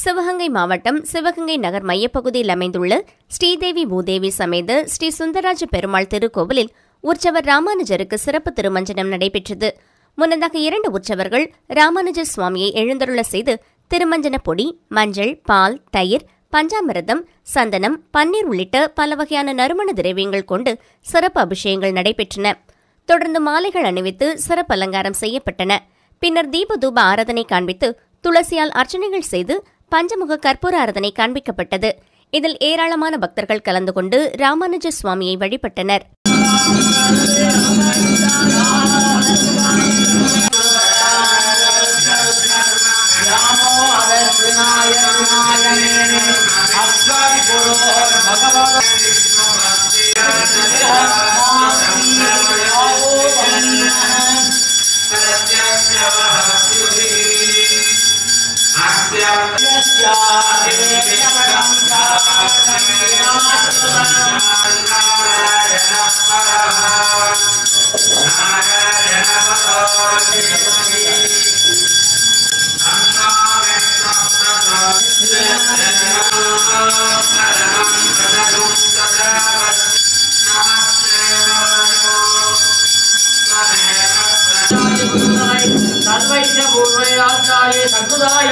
சிவகங்கை மாவட்டம் சிவகங்கை நகர் மையப்பகுதியில் அமைந்துள்ள ஸ்ரீதேவி பூதேவி சமேத ஸ்ரீ சுந்தரராஜ பெருமாள் திருக்கோவிலில் உற்சவர் ராமானுஜருக்கு சிறப்பு திருமஞ்சனம் நடைபெற்றது. முன்னதாக 2 உற்சவர்கள் ராமானுஜர் சுவாமியை எழுந்தருள செய்து திருமஞ்சன பொடி, மஞ்சள், பால், தயிர், பஞ்சாமிரதம், சந்தனம், பன்னீர் உள்ளிட்ட பல வகையான நறுமண திரவியங்கள் கொண்டு சிறப்பு அபிஷேகங்கள் நடைபெற்றன. தொடர்ந்து மாலைகள் அணிவித்து சிறப்பு அலங்காரம் செய்யப்பட்டன. பின்னர் தீபதூப ஆராதனை காண்பித்து துளசியால் அர்ச்சனைகள் செய்து பஞ்சமுக கற்பூர ஆராதனை காண்பிக்கப்பட்டது. இதில் ஏராளமான பக்தர்கள் கலந்து கொண்டு ராமானுஜ சுவாமியை வழிபட்டனர். सर्वैश्य पूर्वयात्ताये सद्बुधाय